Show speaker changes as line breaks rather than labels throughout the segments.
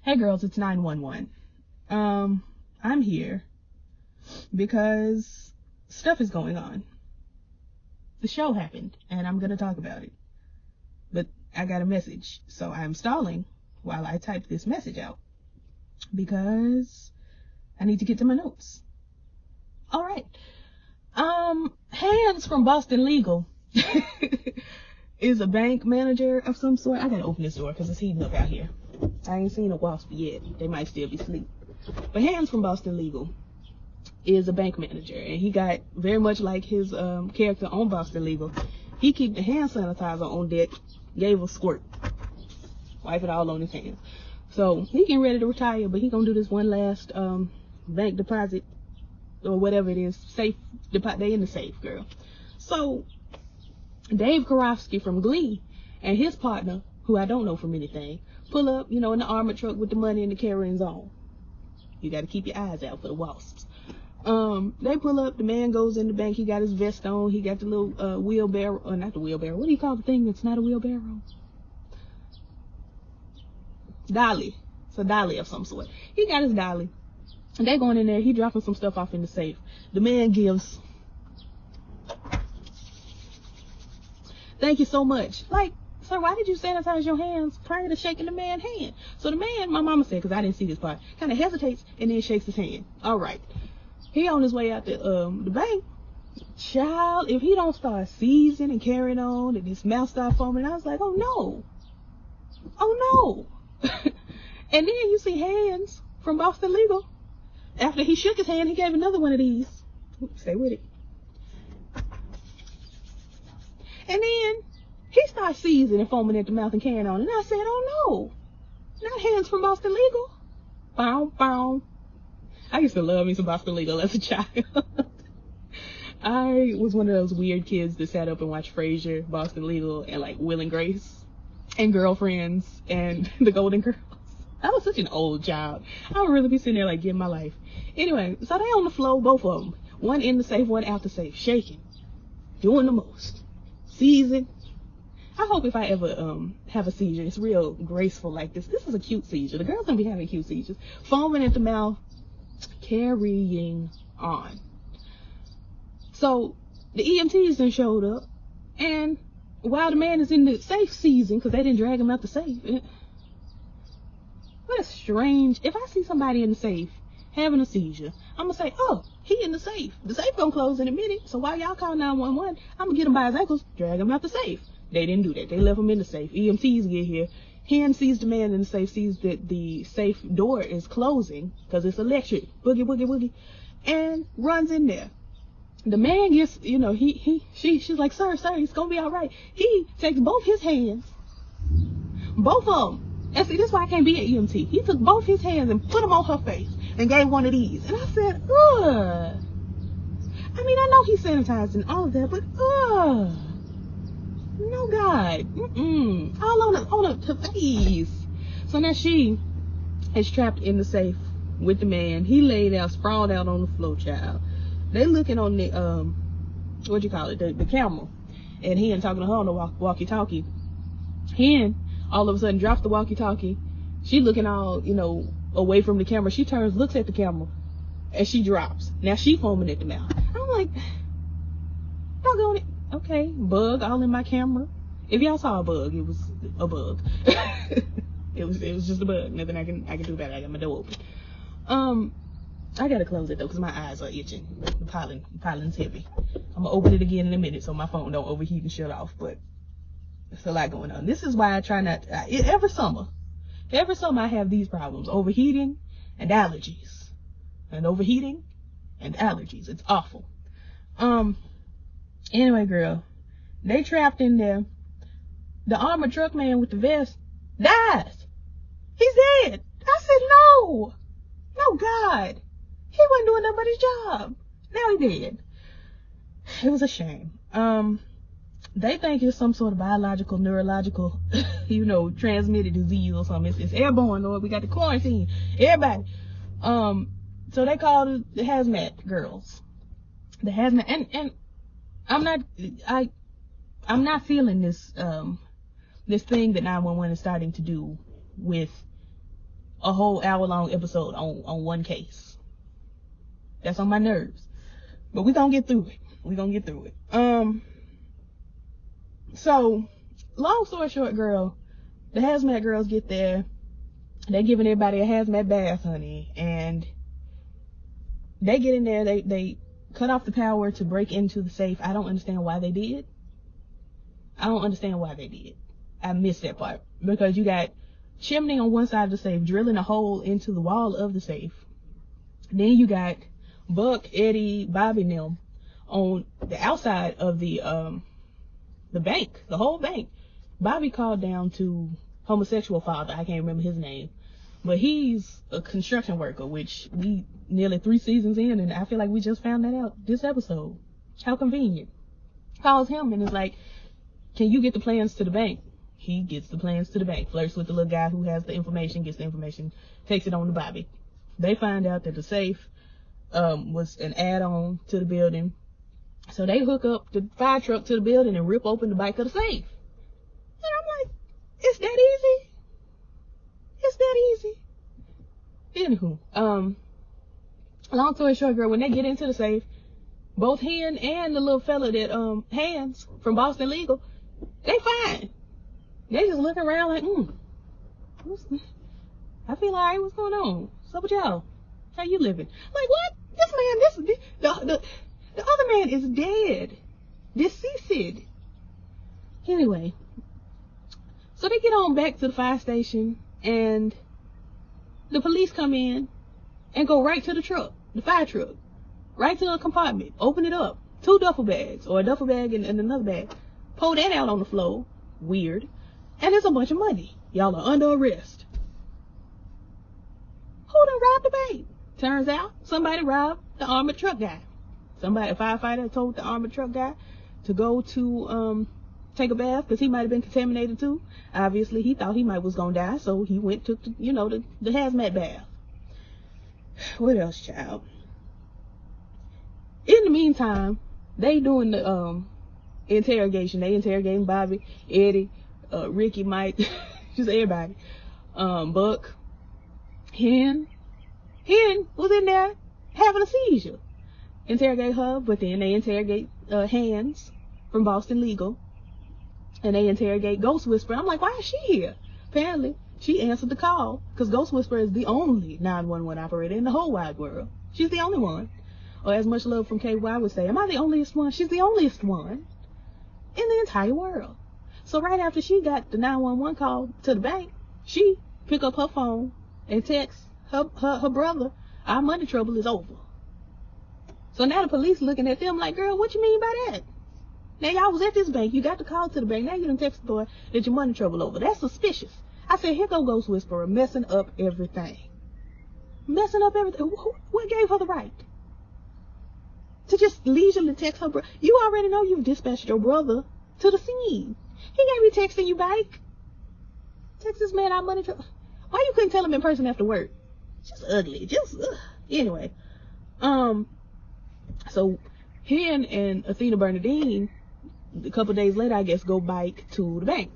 Hey girls, it's 911. I'm here because stuff is going on. The show happened and I'm gonna talk about it. But I got a message, so I'm stalling while I type this message out because I need to get to my notes. Alright. Hans from Boston Legal is a bank manager of some sort. I gotta open this door because it's heating up out here. I ain't seen a wasp yet. They might still be asleep. But Hans from Boston Legal is a bank manager, and he got very much like his character on Boston Legal. He keep the hand sanitizer on deck, gave a squirt, wipe it all on his hands. So he getting ready to retire, but he gonna do this one last bank deposit or whatever it is, safe deposit. They in the safe, girl. So Dave Karofsky from Glee and his partner, who I don't know from anything, pull up, in the armored truck with the money and the carrying on. You got to keep your eyes out for the wasps. They pull up, the man goes in the bank, he got his vest on, he got the little wheelbarrow, or not the wheelbarrow, what do you call the thing that's not a wheelbarrow? Dolly. It's a dolly of some sort. He got his dolly. And they going in there, he dropping some stuff off in the safe. The man gives, "Thank you so much." Like, sir, why did you sanitize your hands prior to shaking the man's hand? So the man, my mama said, because I didn't see this part, kind of hesitates and then shakes his hand. All right. He on his way out the bank. Child, if he don't start seizing and carrying on and his mouth start foaming, I was like, oh no. Oh no. And then you see Hans from Boston Legal. After he shook his hand, he gave another one of these. Stay with it. And then he starts seizing and foaming at the mouth and carrying on. And I said, oh no, not Hans from Boston Legal. Bow, bow. I used to love me some Boston Legal as a child. I was one of those weird kids that sat up and watched Frasier, Boston Legal, and like Will and Grace, and Girlfriends, and The Golden Girls. I was such an old child. I would really be sitting there like getting my life. Anyway, so they on the floor, both of them. One in the safe, one out the safe, shaking, doing the most, seizing. I hope if I ever have a seizure, it's real graceful like this. This is a cute seizure. The girls don't be having cute seizures. Foaming at the mouth, carrying on. So the EMTs then showed up, and while the man is in the safe seizing, because they didn't drag him out the safe. What a strange. If I see somebody in the safe having a seizure, I'm gonna say, oh, he in the safe. The safe gonna close in a minute. So while y'all call 911, I'm gonna get him by his ankles, drag him out the safe. They didn't do that. They left him in the safe. EMTs get here. Hen sees the man in the safe, sees that the safe door is closing because it's electric. Boogie, boogie, boogie. And runs in there. The man gets, she's like, sir, it's going to be all right. He takes both his hands, both of them. And see, this is why I can't be an EMT. He took both his hands and put them on her face and gave one of these. And I said, ugh. I mean, I know he's sanitized and all of that, but ugh. No, God. All on her face. So now she is trapped in the safe with the man. He laid out, sprawled out on the floor, child. They looking on the, the camera. And Hen talking to her on the walkie-talkie. Hen, all of a sudden, drops the walkie-talkie. She looking all, away from the camera. She turns, looks at the camera, and she drops. Now she foaming at the mouth. I'm like, doggone it. Okay, bug all in my camera. If y'all saw a bug, it was a bug. it was just a bug. Nothing I can do about it. I got my door open. I gotta close it though, because my eyes are itching. The pollen's heavy. I'm gonna open it again in a minute so my phone don't overheat and shut off. But there's a lot going on. This is why I try not. Every summer I have these problems: overheating and allergies, and overheating and allergies. It's awful. Anyway, girl, they trapped in there. The armored truck man with the vest dies. He's dead. I said, no, God. He wasn't doing nothing but his job. Now he dead. It was a shame. They think it's some sort of biological, neurological, transmitted disease or something. It's airborne, Lord. We got the quarantine. Everybody. So they called the hazmat girls. The hazmat, and I'm not feeling this, this thing that 911 is starting to do with a whole hour-long episode on one case. That's on my nerves. But we're gonna get through it. So, long story short, girl, the hazmat girls get there. They're giving everybody a hazmat bath, honey. And they get in there, they cut off the power to break into the safe. I don't understand why they did. I missed that part. Because you got Chimney on one side of the safe, drilling a hole into the wall of the safe. Then you got Buck, Eddie, Bobby and them on the outside of the bank, the whole bank. Bobby called down to homosexual father, I can't remember his name, but he's a construction worker, which we nearly 3 seasons in, and I feel like we just found that out this episode. How convenient. Calls him and is like, can you get the plans to the bank? He gets the plans to the bank, flirts with the little guy who has the information, gets the information, takes it on to Bobby. They find out that the safe was an add-on to the building. So they hook up the fire truck to the building and rip open the back of the safe. And I'm like, it's that easy? It's that easy? Anywho, long story short, girl, when they get into the safe, both Hen and the little fella that, Hans from Boston Legal, they fine. They just look around like, I feel like, what's going on? What's up with y'all? How you living? Like, what? The other man is dead. Deceased. Anyway, so they get on back to the fire station, and the police come in and go right to the truck, the fire truck, right to the compartment, open it up, 2 duffel bags, or a duffel bag and another bag, pull that out on the floor, weird, and there's a bunch of money. Y'all are under arrest. Who done robbed the bank? Turns out somebody robbed the armored truck guy. A firefighter told the armored truck guy to go to take a bath because he might have been contaminated too. Obviously, he thought he was gonna die, so he went to the hazmat bath. What else, child? In the meantime, they doing the interrogation. They interrogating Bobby, Eddie, Ricky, Mike, just everybody. Buck, Hen was in there having a seizure. Interrogate her, but then they interrogate Hans from Boston Legal, and they interrogate Ghost Whisperer. I'm like, why is she here? Apparently, she answered the call because Ghost Whisperer is the only 911 operator in the whole wide world. She's the only one. Or as Much Love from KY would say, am I the onlyest one? She's the onlyest one in the entire world. So right after she got the 911 call to the bank, she pick up her phone and text her brother, our money trouble is over. So now the police looking at them like, girl, what you mean by that? Now y'all was at this bank, you got the call to the bank, now you done text the boy that your money trouble over. That's suspicious. I said, here go Ghost Whisperer, messing up everything. Messing up everything. What gave her the right to just leisurely text her brother? You already know you've dispatched your brother to the scene. He can't be texting you back. Text this man our money trouble. Why you couldn't tell him in person after work? Just ugly. Anyway. So Hen and Athena Bernadine, a couple days later, I guess, go bike to the bank.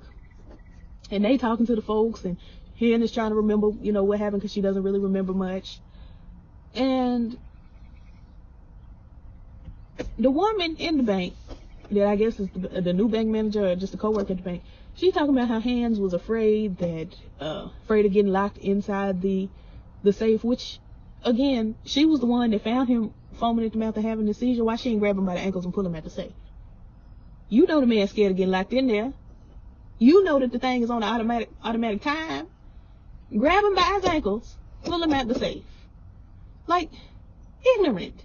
And they talking to the folks, and Hen is trying to remember, what happened, because she doesn't really remember much. And the woman in the bank, that I guess is the new bank manager or just a co-worker at the bank, she talking about how Hans was afraid of getting locked inside the safe, which, again, she was the one that found him foaming at the mouth and having a seizure. Why she ain't grab him by the ankles and pull him at the safe? You know the man's scared of getting locked in there. You know that the thing is on the automatic time. Grab him by his ankles, pull him at the safe. Like, ignorant.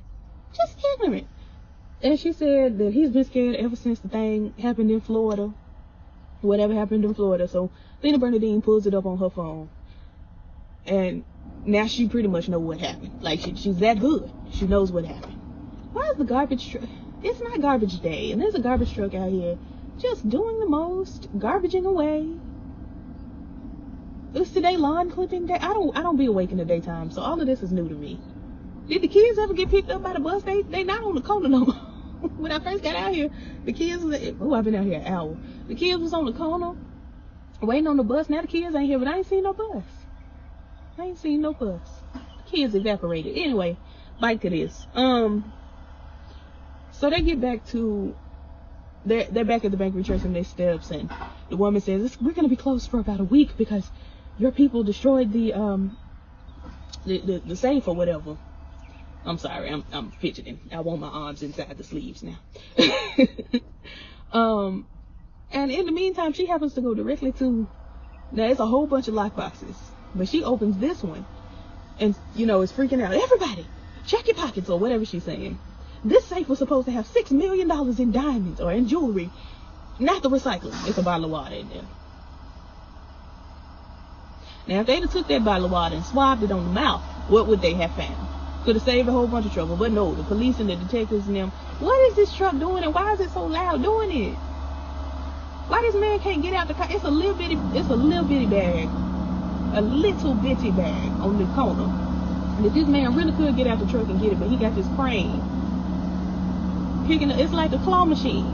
Just ignorant. And she said that he's been scared ever since the thing happened in Florida. Whatever happened in Florida. So Athena Bernadine pulls it up on her phone. And now she pretty much know what happened. Like, she's that good. She knows what happened. Why is the garbage truck? It's not garbage day, and there's a garbage truck out here just doing the most, garbaging away. It's today lawn clipping day. I don't be awake in the daytime, so all of this is new to me. Did the kids ever get picked up by the bus? They not on the corner no more. When I first got out here, the kids was I've been out here an hour. The kids was on the corner waiting on the bus. Now the kids ain't here, but I ain't seen no bus. I ain't seen no bus. Kids evaporated. Anyway, back to this. So they get back to, they're back at the bank retracing their steps, and the woman says, we're gonna be closed for about a week because your people destroyed the safe or whatever. I'm sorry, I'm fidgeting. I want my arms inside the sleeves now. And in the meantime, she happens to go directly to, now it's a whole bunch of lockboxes, but she opens this one and, you know, is freaking out. Everybody, check your pockets, or whatever she's saying. This safe was supposed to have $6 million in diamonds or in jewelry, not the recycling. It's a bottle of water in there. Now, if they'd have took that bottle of water and swabbed it on the mouth, what would they have found? Could have saved a whole bunch of trouble, but no, the police and the detectives and them, what is this truck doing and why is it so loud doing it? Why this man can't get out the car? It's a little bitty bag, a little bitty bag on the corner. And if this man really could get out the truck and get it, but he got this crane picking up, it's like a claw machine.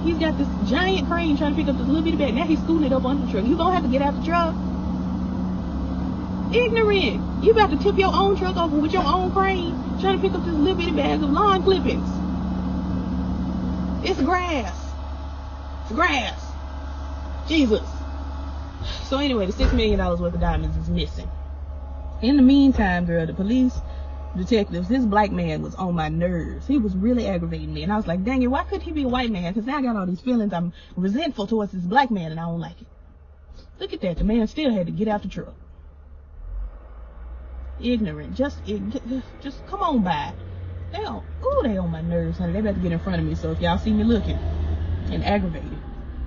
He's got this giant crane trying to pick up this little bitty bag. Now he's scooting it up under the truck. You gonna have to get out the truck. Ignorant. You got to tip your own truck over with your own crane trying to pick up this little bitty bag of lawn clippings. It's grass. It's grass. Jesus. So anyway, the $6 million worth of diamonds is missing. In the meantime, girl, the police detectives, this black man was on my nerves. He was really aggravating me. And I was like, dang it, why couldn't he be a white man? Because now I got all these feelings. I'm resentful towards this black man and I don't like it. Look at that. The man still had to get out the truck. Ignorant. Just come on by. They on my nerves, honey. They about to get in front of me. So if y'all see me looking and aggravated,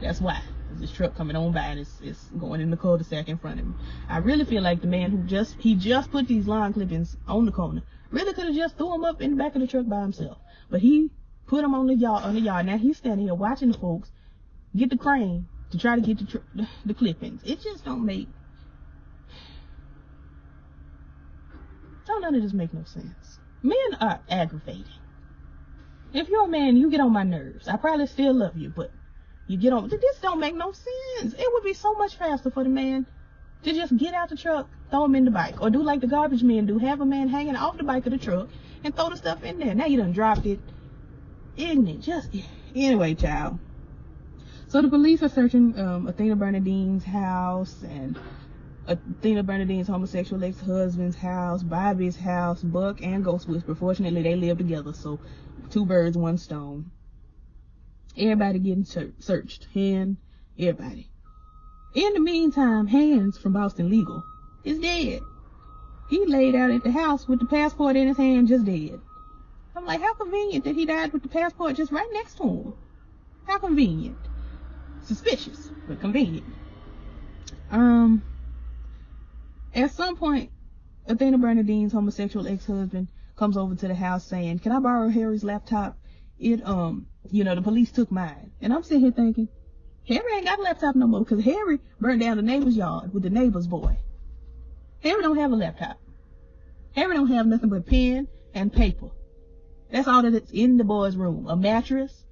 that's why. This truck coming on by and it's going in the cul-de-sac in front of me. I really feel like the man who just put these lawn clippings on the corner really could have just threw them up in the back of the truck by himself. But he put them on the yard. Now he's standing here watching the folks get the crane to try to get the clippings. It just don't none of this make no sense. Men are aggravating. If you're a man, you get on my nerves. I probably still love you, but you get on. This don't make no sense. It would be so much faster for the man to just get out the truck, throw him in the bike, or do like the garbage men do, have a man hanging off the bike of the truck and throw the stuff in there. Now you done dropped it. Ignorant. Anyway, child. So the police are searching Athena Bernadine's house and Athena Bernadine's homosexual ex-husband's house, Bobby's house, Buck and Ghost Whisperer. Fortunately, they live together, so 2 birds, 1 stone. Everybody getting searched. Everybody. In the meantime, Hans from Boston Legal is dead. He laid out at the house with the passport in his hand, just dead. I'm like, how convenient that he died with the passport just right next to him. How convenient. Suspicious, but convenient. At some point, Athena Bernadine's homosexual ex-husband comes over to the house saying, can I borrow Harry's laptop? The police took mine. And I'm sitting here thinking, Harry ain't got a laptop no more because Harry burned down the neighbor's yard with the neighbor's boy. Harry don't have a laptop. Harry don't have nothing but pen and paper. That's all that's in the boy's room. A mattress,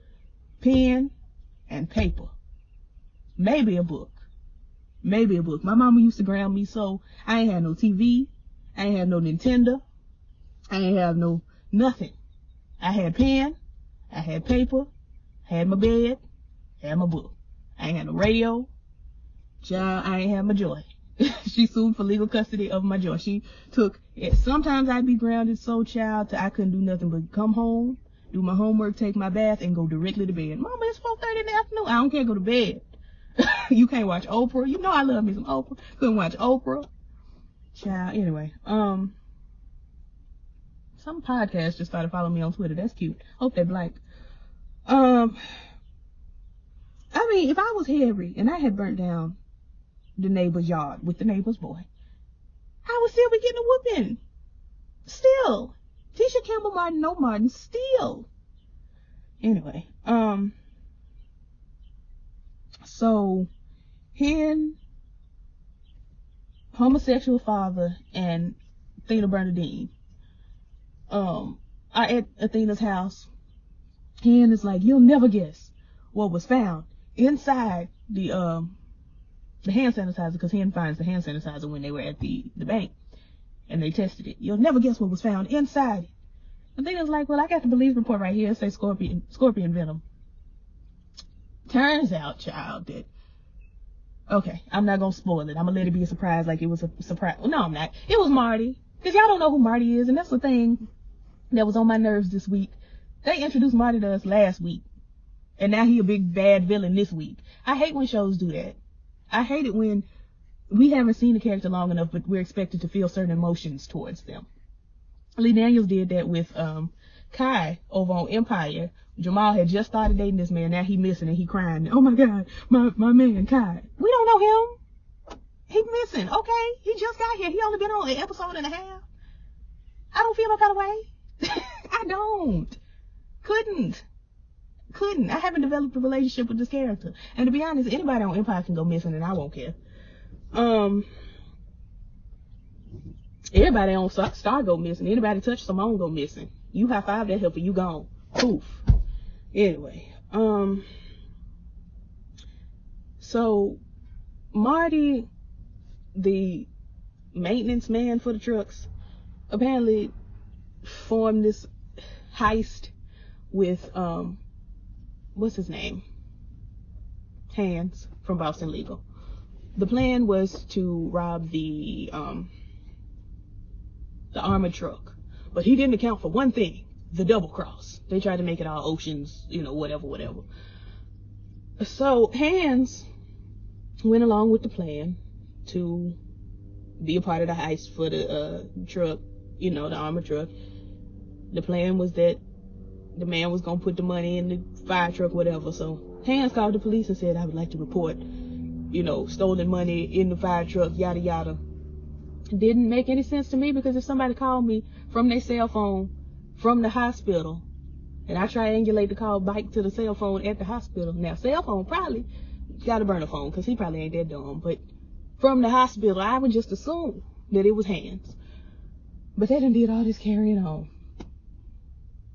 pen, and paper. Maybe a book. My mama used to ground me so I ain't had no TV. I ain't had no Nintendo. I ain't have no nothing. I had pen. I had paper. Had my bed. Had my book. I ain't had no radio. Child, I ain't had my joy. She sued for legal custody of my joy. She took it. Sometimes I'd be grounded so, child, that I couldn't do nothing but come home, do my homework, take my bath, and go directly to bed. Mama, it's 4:30 in the afternoon. I don't care, go to bed. You can't watch Oprah. You know I love me some Oprah. Couldn't watch Oprah. Child, anyway. Some podcast just started following me on Twitter. That's cute. Hope they black. If I was Harry and I had burnt down the neighbor's yard with the neighbor's boy, I would still be getting a whooping. Still. Tisha Campbell Martin, no Martin, still. Anyway, so him, homosexual father, and Athena Bernadine are at Athena's house. Hen is like, you'll never guess what was found inside the hand sanitizer, because Hen finds the hand sanitizer when they were at the bank. and they tested it. You'll never guess what was found inside it. And then it was like, well, I got the police report right here. It says scorpion venom. Turns out, child, that, okay, I'm not going to spoil it. I'm going to let it be a surprise like it was a surprise. No, I'm not. It was Marty. Because y'all don't know who Marty is, and that's the thing that was on my nerves this week. They introduced Marty to us last week, and now he a big bad villain this week. I hate when shows do that. I hate it when we haven't seen the character long enough, but we're expected to feel certain emotions towards them. Lee Daniels did that with Kai over on Empire. Jamal had just started dating this man. Now he missing and he crying. Oh my God, my man Kai. We don't know him. He missing. Okay, he just got here. He only been on an episode and a half. I don't feel no kind of way. I don't. Couldn't. I haven't developed a relationship with this character. And to be honest, anybody on Empire can go missing and I won't care. Everybody on Star go missing. Anybody touch Simone go missing. You high five that helper, you gone. Poof. Anyway, so Marty, the maintenance man for the trucks, apparently formed this heist with what's his name? Hans from Boston Legal. The plan was to rob the armored truck, but he didn't account for one thing: the double cross. They tried to make it all Oceans, whatever. So Hans went along with the plan to be a part of the heist for the truck, the armored truck. The plan was that the man was gonna put the money in the fire truck, whatever. So Hans called the police and said, I would like to report, stolen money in the fire truck, yada yada. Didn't make any sense to me, because if somebody called me from their cell phone from the hospital and I triangulate the call back to the cell phone at the hospital, now cell phone probably got a burner phone because he probably ain't that dumb, but from the hospital I would just assume that it was Hans. But they done did all this carrying on.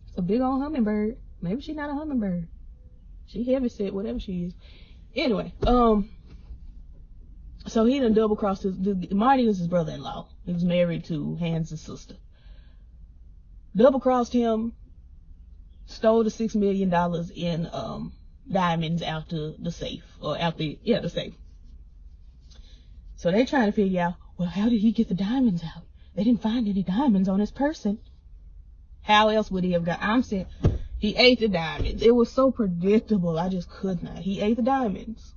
It's a big old hummingbird. Maybe she's not a hummingbird. She heavy set, whatever she is. Anyway, so he done double crossed Marty was his brother-in-law. He was married to Hans' sister. Double crossed him, stole the $6 million in diamonds out the safe, or out the safe. So they trying to figure out, well, how did he get the diamonds out? They didn't find any diamonds on his person. How else would he have got? I'm saying he ate the diamonds. It was so predictable. I just could not. He ate the diamonds.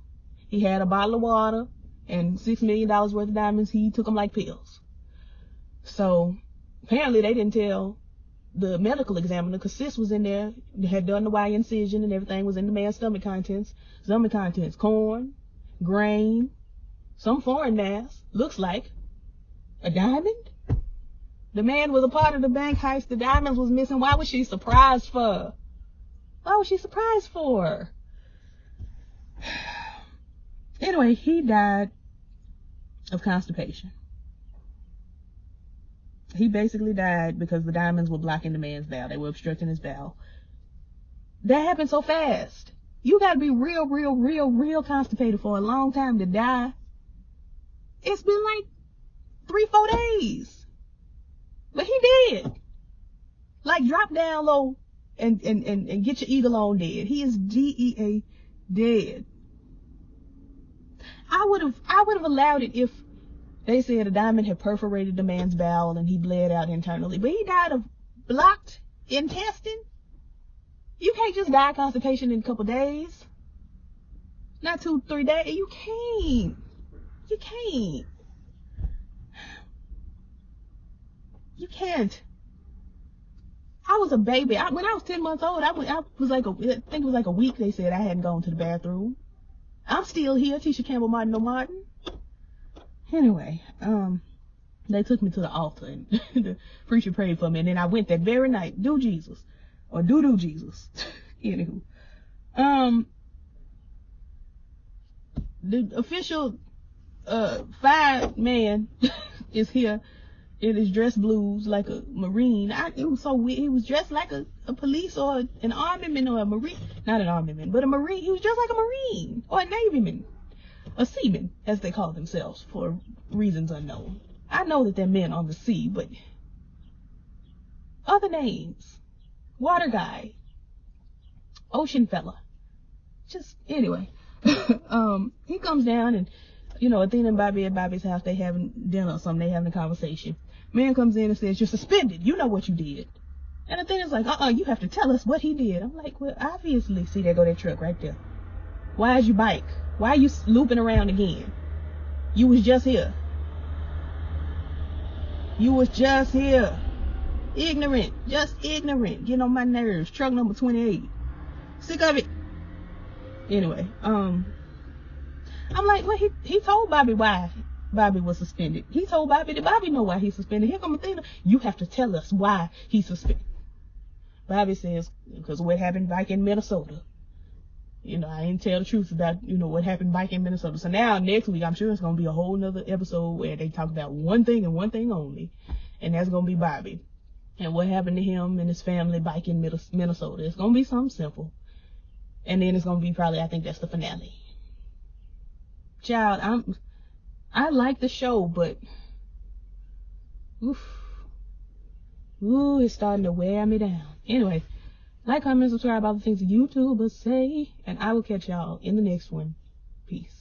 He had a bottle of water and $6 million worth of diamonds. He took them like pills. So apparently they didn't tell the medical examiner, because Sis was in there, had done the Y incision and everything, was in the man's stomach contents. Stomach contents: corn, grain, some foreign mass, looks like a diamond. The man was a part of the bank heist. The diamonds was missing. Why was she surprised for? Why was she surprised for? Anyway, he died of constipation. He basically died because the diamonds were blocking the man's bowel. They were obstructing his bowel. That happened so fast. You gotta be real constipated for a long time to die. It's been like 3-4 days. But he did. Like, drop down low and get your eagle on dead. He is DEA dead. I would have allowed it if they said a diamond had perforated the man's bowel and he bled out internally. But he died of blocked intestine. You can't just die of constipation in a couple days. Not 2-3 days. You can't. You can't. I was a baby. When I was 10 months old, I was like I think it was like a week they said I hadn't gone to the bathroom. I'm still here, Tisha Campbell Martin O'Martin. Anyway, they took me to the altar and the preacher prayed for me, and then I went that very night. Do Jesus. Or do Jesus. Anywho. The official fireman is here in his dress blues like a Marine. It was so weird. He was dressed like a police or an armyman or a Marine. Not an armyman, but a Marine. He was dressed like a Marine or a Navyman. A seaman, as they call themselves for reasons unknown. I know that they're men on the sea, but other names, water guy, ocean fella, just anyway. He comes down and, Athena and Bobby at Bobby's house, they having dinner or something, they having a conversation. Man comes in and says, you're suspended, you know what you did. And Athena's like, you have to tell us what he did. I'm like, well, obviously, see, there go that truck right there. Why is you bike? Why are you looping around again? You was just here. You was just here. Ignorant. Just ignorant. Getting on my nerves. Truck number 28. Sick of it. Anyway, I'm like, well, he told Bobby why Bobby was suspended. He told Bobby that Bobby know why he's suspended. Here come Athena. You have to tell us why he's suspended. Bobby says, because of what happened back in Minnesota. I didn't tell the truth about, what happened back in Minnesota. So now next week, I'm sure it's going to be a whole nother episode where they talk about one thing and one thing only. And that's going to be Bobby. And what happened to him and his family back in Minnesota. It's going to be something simple. And then it's going to be probably, I think that's the finale. Child, I like the show, but it's starting to wear me down. Anyway, like, comment, subscribe, all the things that YouTubers say, and I will catch y'all in the next one. Peace.